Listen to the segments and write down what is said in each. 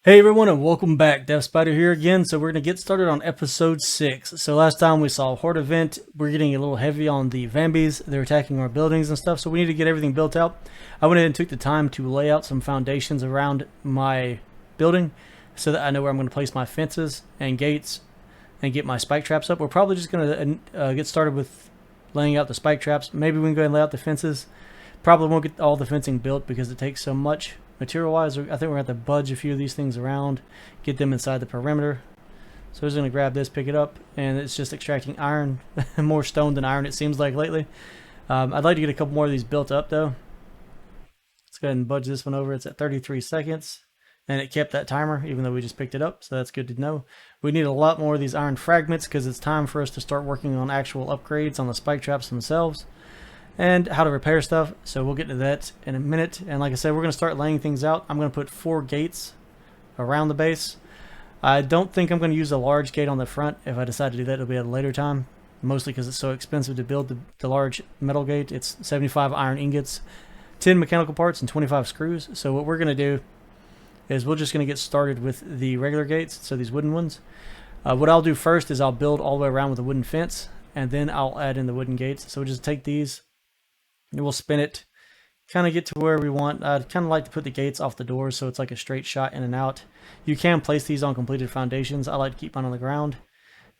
Hey everyone, and welcome back. Death Spider here again. So we're gonna get started on episode 6. So last time we saw a horde event. We're getting a little heavy on the Vambies. They're attacking our buildings and stuff. So we need to get everything built out. I went ahead and took the time to lay out some foundations around my building, so that I know where I'm gonna place my fences and gates and get my spike traps up. We're probably just gonna get started with laying out the spike traps. Maybe we can go ahead and lay out the fences. Probably won't get all the fencing built because it takes so much material wise. I think we're going to have to budge a few of these things around, get them inside the perimeter. So we're just going to grab this, pick it up, and it's just extracting iron. More stone than iron, it seems like lately. I'd like to get a couple more of these built up though. Let's go ahead and budge this one over. It's at 33 seconds. And it kept that timer even though we just picked it up, so that's good to know. We need a lot more of these iron fragments because it's time for us to start working on actual upgrades on the spike traps themselves and how to repair stuff. So we'll get to that in a minute. And like I said, we're going to start laying things out. I'm going to put 4 gates around the base. I don't think I'm going to use a large gate on the front. If I decide to do that, it'll be at a later time, mostly because it's so expensive to build the large metal gate. It's 75 iron ingots, 10 mechanical parts, and 25 screws. So what we're going to do is we're just going to get started with the regular gates, so these wooden ones. What I'll do first is I'll build all the way around with a wooden fence, and then I'll add in the wooden gates. So we'll just take these, and we'll spin it, kind of get to where we want. I'd kind of like to put the gates off the doors so it's like a straight shot in and out. You can place these on completed foundations. I like to keep mine on the ground,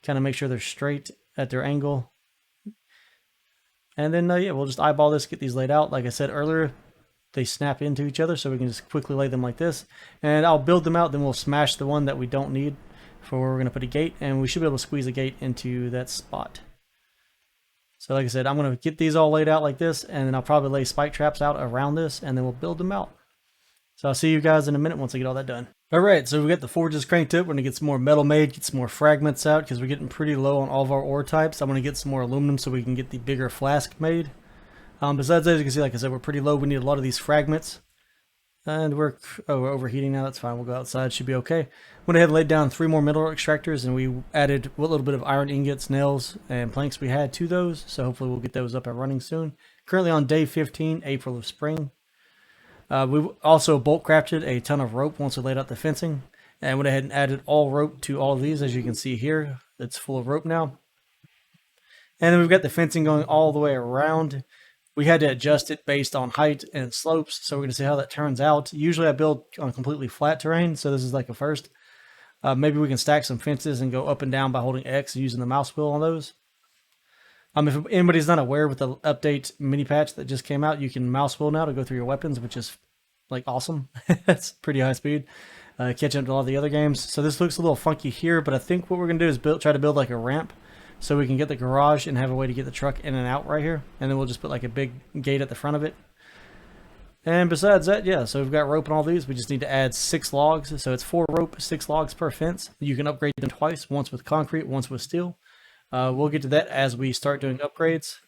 kind of make sure they're straight at their angle. And then, yeah, we'll just eyeball this, get these laid out. Like I said earlier, they snap into each other, so we can just quickly lay them like this. And I'll build them out, then we'll smash the one that we don't need for where we're going to put a gate, and we should be able to squeeze a gate into that spot. So like I said, I'm going to get these all laid out like this, and then I'll probably lay spike traps out around this, and then we'll build them out. So I'll see you guys in a minute once I get all that done. Alright, so we got the forges cranked up. We're going to get some more metal made, get some more fragments out, because we're getting pretty low on all of our ore types. I'm going to get some more aluminum so we can get the bigger flask made. Besides that, as you can see, like I said, we're pretty low. We need a lot of these fragments. And we're overheating now. That's fine. We'll go outside. Should be okay. Went ahead and laid down 3 more metal extractors, and we added what little bit of iron ingots, nails, and planks we had to those. So hopefully we'll get those up and running soon. Currently on day 15, April of spring. We also bolt crafted a ton of rope once we laid out the fencing, and went ahead and added all rope to all of these. As you can see here, it's full of rope now. And then we've got the fencing going all the way around. We had to adjust it based on height and slopes, so we're going to see how that turns out. Usually I build on completely flat terrain, so this is like a first. Maybe we can stack some fences and go up and down by holding X using the mouse wheel on those. If anybody's not aware with the update mini patch that just came out, you can mouse wheel now to go through your weapons, which is like awesome. That's pretty high speed. Catching up to all the other games. So this looks a little funky here, but I think what we're going to do is try to build like a ramp so we can get the garage and have a way to get the truck in and out right here. And then we'll just put like a big gate at the front of it. And besides that, yeah, so we've got rope and all these. We just need to add 6 logs. So it's 4 rope, 6 logs per fence. You can upgrade them twice, once with concrete, once with steel. We'll get to that as we start doing upgrades.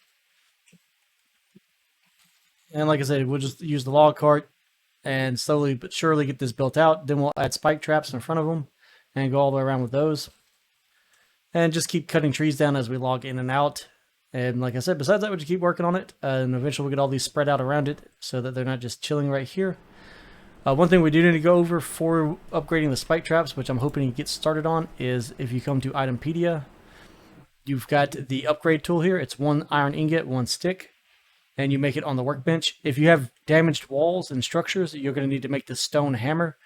And like I said, we'll just use the log cart and slowly but surely get this built out. Then we'll add spike traps in front of them and go all the way around with those. And just keep cutting trees down as we log in and out. And like I said, besides that, we'll just keep working on it. And eventually we'll get all these spread out around it so that they're not just chilling right here. One thing we do need to go over for upgrading the spike traps, which I'm hoping to get started on, is if you come to Itempedia, you've got the upgrade tool here. It's 1 iron ingot, 1 stick, and you make it on the workbench. If you have damaged walls and structures, you're going to need to make the stone hammer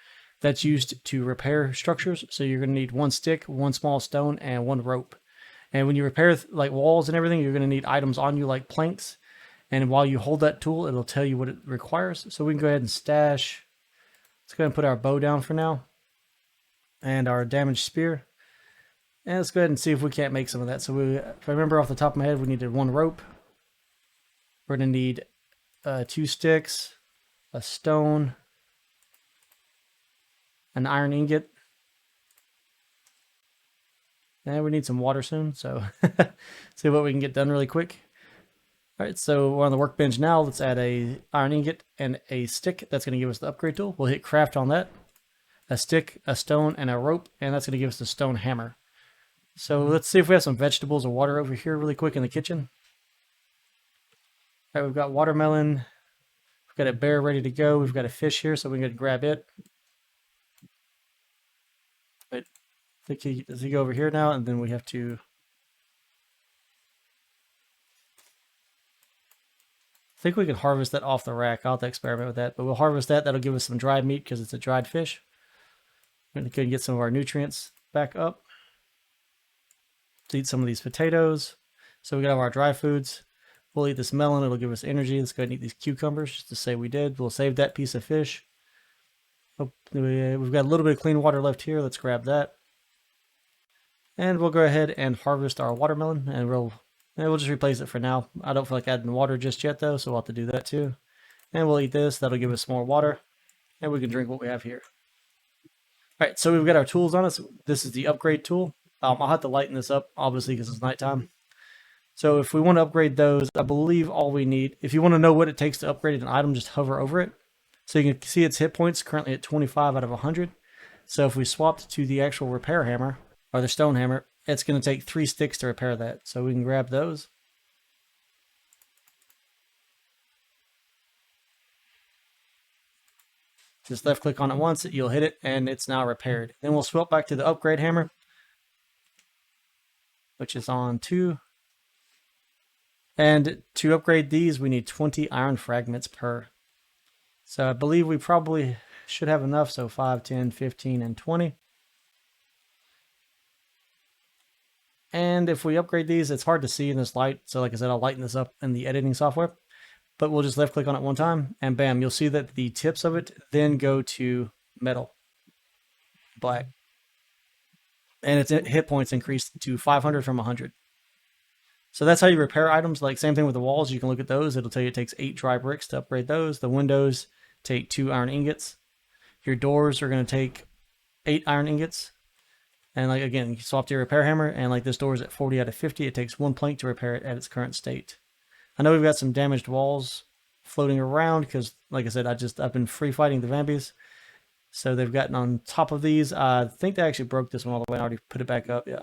that's used to repair structures. So you're going to need 1 stick, 1 small stone, and 1 rope. And when you repair like walls and everything, you're going to need items on you like planks. And while you hold that tool, it'll tell you what it requires. So we can go ahead and stash. Let's go ahead and put our bow down for now. And our damaged spear. And let's go ahead and see if we can't make some of that. So if I remember off the top of my head, we needed 1 rope. We're going to need 2 sticks, a stone, an iron ingot, and we need some water soon, so see what we can get done really quick. All right, so we're on the workbench now. Let's add a iron ingot and a stick. That's going to give us the upgrade tool. We'll hit craft on that. A stick, a stone, and a rope, and that's going to give us the stone hammer. So let's see if we have some vegetables or water over here really quick in the kitchen. All right, we've got watermelon. We've got a bear ready to go. We've got a fish here, so we can grab it. Wait, does he go over here now? And then we have to... I think we can harvest that off the rack. I'll have to experiment with that. But we'll harvest that. That'll give us some dried meat because it's a dried fish. We're going to get some of our nutrients back up. To eat some of these potatoes. So we got our dry foods. We'll eat this melon. It'll give us energy. Let's go ahead and eat these cucumbers just to say we did. We'll save that piece of fish. Oh, we've got a little bit of clean water left here. Let's grab that. And we'll go ahead and harvest our watermelon. And we'll just replace it for now. I don't feel like adding water just yet though, so we'll have to do that too. And we'll eat this. That'll give us more water. And we can drink what we have here. Alright, so we've got our tools on us. This is the upgrade tool. I'll have to lighten this up, obviously, because it's nighttime. So if we want to upgrade those, I believe all we need, if you want to know what it takes to upgrade an item, just hover over it. So you can see its hit points currently at 25 out of 100. So if we swapped to the actual repair hammer, or the stone hammer, it's going to take 3 sticks to repair that. So we can grab those. Just left click on it once, you'll hit it, and it's now repaired. Then we'll swap back to the upgrade hammer, which is on 2. And to upgrade these, we need 20 iron fragments per. So I believe we probably should have enough. So 5, 10, 15, and 20. And if we upgrade these, it's hard to see in this light. So like I said, I'll lighten this up in the editing software. But we'll just left click on it one time, and bam, you'll see that the tips of it then go to metal, black. And its hit points increase to 500 from 100. So that's how you repair items. Like same thing with the walls. You can look at those. It'll tell you it takes 8 dry bricks to upgrade those. The windows take 2 iron ingots. Your doors are going to take 8 iron ingots. And like again, you swap to your repair hammer, and like this door is at 40 out of 50. It takes 1 plank to repair it at its current state. I know we've got some damaged walls floating around because, like I said, I've been free fighting the Vambies. So they've gotten on top of these. I think they actually broke this one all the way. I already put it back up. Yeah.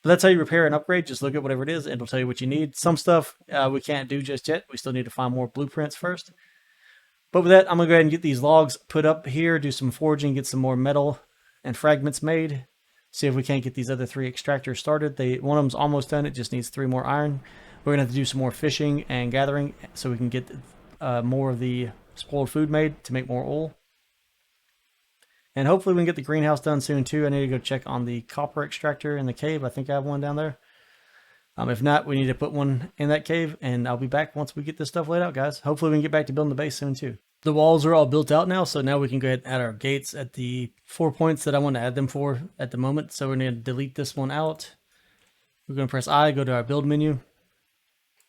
But that's how you repair and upgrade. Just look at whatever it is. It'll tell you what you need. Some stuff we can't do just yet. We still need to find more blueprints first. But with that, I'm going to go ahead and get these logs put up here, do some forging, get some more metal and fragments made. See if we can't get these other 3 extractors started. One of them's almost done. It just needs 3 more iron. We're going to have to do some more fishing and gathering so we can get more of the spoiled food made to make more oil. And hopefully we can get the greenhouse done soon too. I need to go check on the copper extractor in the cave. I think I have one down there. If not, we need to put one in that cave, and I'll be back once we get this stuff laid out, guys. Hopefully we can get back to building the base soon too. The walls are all built out now, so now we can go ahead and add our gates at the 4 points that I want to add them for at the moment. So we're going to delete this one out. We're going to press I, go to our build menu.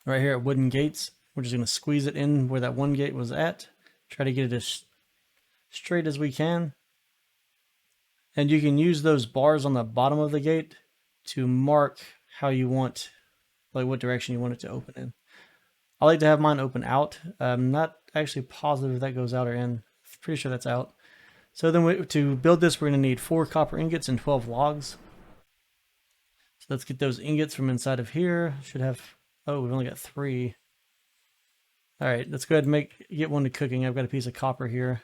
Right here at wooden gates, we're just going to squeeze it in where that one gate was at. Try to get it as straight as we can. And you can use those bars on the bottom of the gate to mark how you want, like what direction you want it to open in. I like to have mine open out. I'm not actually positive if that goes out or in. Pretty sure that's out. So then to build this, we're going to need 4 copper ingots and 12 logs. So let's get those ingots from inside of here. Should have... Oh, we've only got 3. All right, let's go ahead and get one to cooking. I've got a piece of copper here.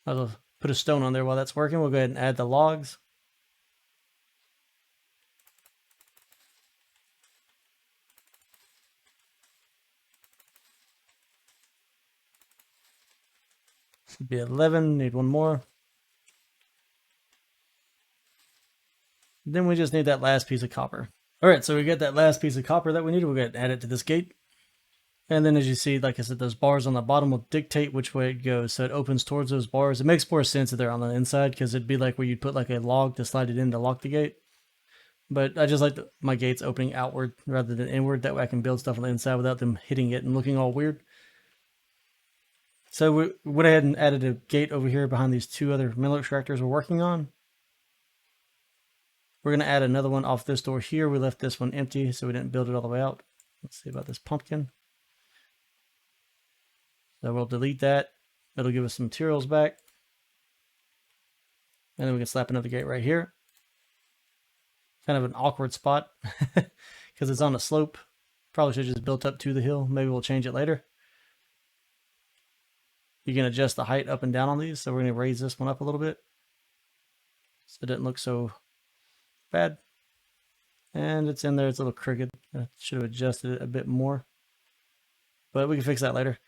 I'll put a stone on there while that's working. We'll go ahead and add the logs. Should be 11. Need one more. Then we just need that last piece of copper. All right, so we get that last piece of copper that we need. We'll go ahead and add it to this gate. And then as you see, like I said, those bars on the bottom will dictate which way it goes. So it opens towards those bars. It makes more sense if they're on the inside because it'd be like where you'd put like a log to slide it in to lock the gate. But I just like my gates opening outward rather than inward. That way I can build stuff on the inside without them hitting it and looking all weird. So we went ahead and added a gate over here behind these 2 other mineral extractors we're working on. We're going to add another one off this door here. We left this one empty, so we didn't build it all the way out. Let's see about this pumpkin. So we'll delete that. It'll give us some materials back. And then we can slap another gate right here. Kind of an awkward spot because it's on a slope. Probably should have just built up to the hill. Maybe we'll change it later. you can adjust the height up and down on these. So we're going to raise this one up a little bit so it doesn't look so bad. And it's in there, it's a little crooked. I should have adjusted it a bit more, but we can fix that later.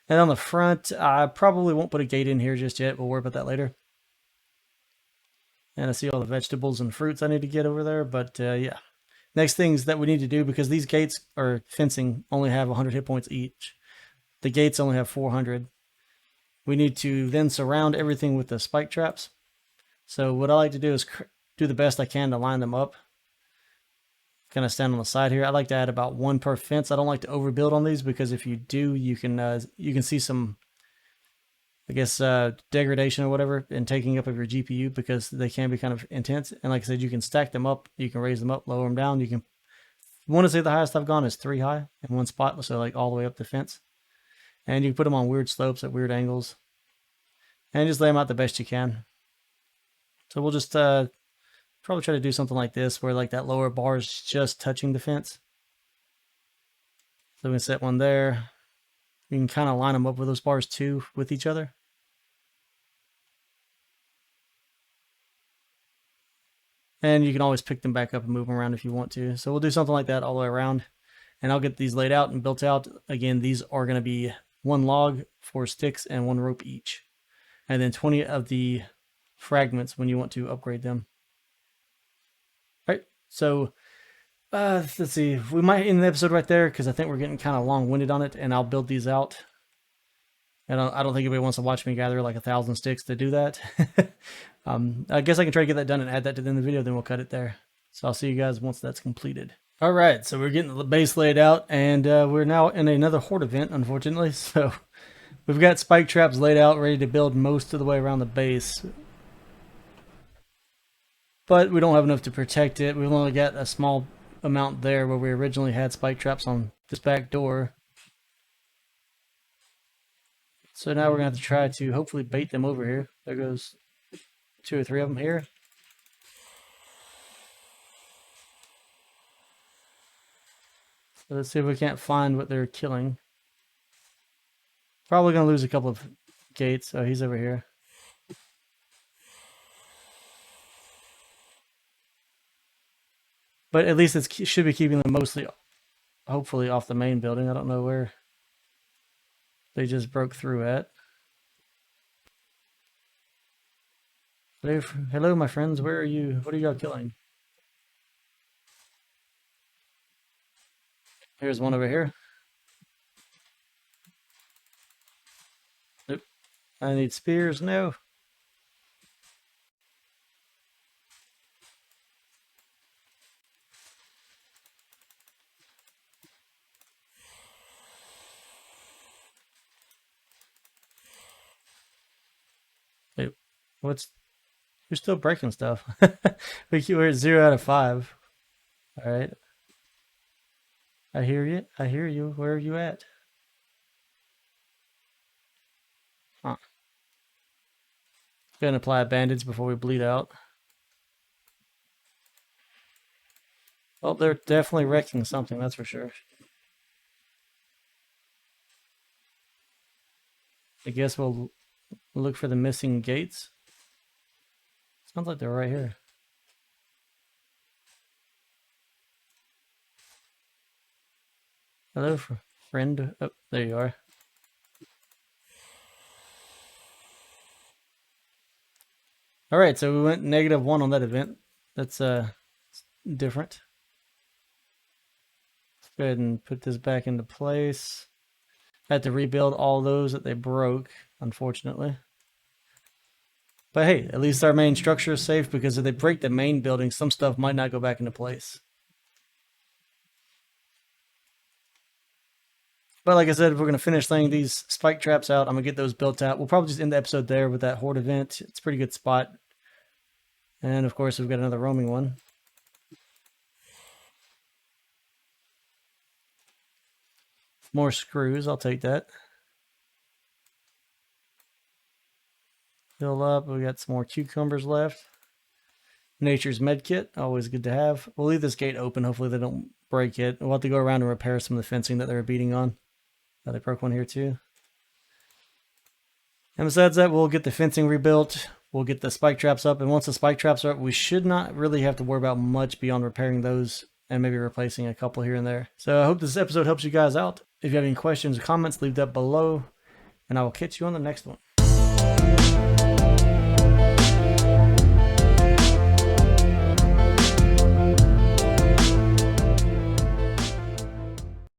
And on the front, I probably won't put a gate in here just yet. We'll worry about that later. And I see all the vegetables and fruits I need to get over there, but yeah. Next things that we need to do, because these gates or fencing only have 100 hit points each. The gates only have 400. We need to then surround everything with the spike traps. So what I like to do is do the best I can to line them up. Kind of stand on the side here. I like to add about one per fence. I don't like to overbuild on these, because if you do, you can see some, I guess, degradation or whatever in taking up of your GPU, because they can be kind of intense. And like I said, you can stack them up, you can raise them up, lower them down. You want to say the highest I've gone is 3 high in one spot, so like all the way up the fence. And you can put them on weird slopes at weird angles, and just lay them out the best you can. So we'll just probably try to do something like this, where like that lower bar is just touching the fence. So we can set one there. You can kind of line them up with those bars too with each other. And you can always pick them back up and move them around if you want to. So we'll do something like that all the way around. And I'll get these laid out and built out. Again, these are going to be 1 log, 4 sticks, and 1 rope each. And then 20 of the fragments when you want to upgrade them. All right, so let's see. We might end the episode right there, because I think we're getting kind of long-winded on it, and I'll build these out. And I don't think anybody wants to watch me gather like 1,000 sticks to do that. I guess I can try to get that done and add that to the end of the video, then we'll cut it there. So I'll see you guys once that's completed. All right, so we're getting the base laid out, and we're now in another horde event, unfortunately. So we've got spike traps laid out, ready to build most of the way around the base. But we don't have enough to protect it. We've only got a small amount there where we originally had spike traps on this back door. So now we're going to have to try to hopefully bait them over here. There goes 2 or 3 of them here. So let's see if we can't find what they're killing. Probably going to lose a couple of gates. Oh, he's over here. But at least it should be keeping them mostly, hopefully, off the main building. I don't know where they just broke through at. Hello, my friends. Where are you? What are y'all killing? Here's one over here. Nope. I need spears. No. Wait, you're still breaking stuff. We're at 0 out of 5. All right. I hear you. I hear you. Where are you at? Huh. Gonna apply a bandage before we bleed out. Well, they're definitely wrecking something, that's for sure. I guess we'll look for the missing gates. Sounds like they're right here. Hello, friend. Oh, there you are. All right, so we went -1 on that event. That's different. Let's go ahead and put this back into place. I had to rebuild all those that they broke, unfortunately. But hey, at least our main structure is safe, because if they break the main building, some stuff might not go back into place. But like I said, we're going to finish laying these spike traps out. I'm going to get those built out. We'll probably just end the episode there with that horde event. It's a pretty good spot. And of course, we've got another roaming one. More screws, I'll take that. Fill up, we got some more cucumbers left. Nature's medkit, always good to have. We'll leave this gate open, hopefully they don't break it. We'll have to go around and repair some of the fencing that they were beating on. They broke one here too. And besides that, we'll get the fencing rebuilt. We'll get the spike traps up. And once the spike traps are up, we should not really have to worry about much beyond repairing those and maybe replacing a couple here and there. So I hope this episode helps you guys out. If you have any questions or comments, leave that below. And I will catch you on the next one.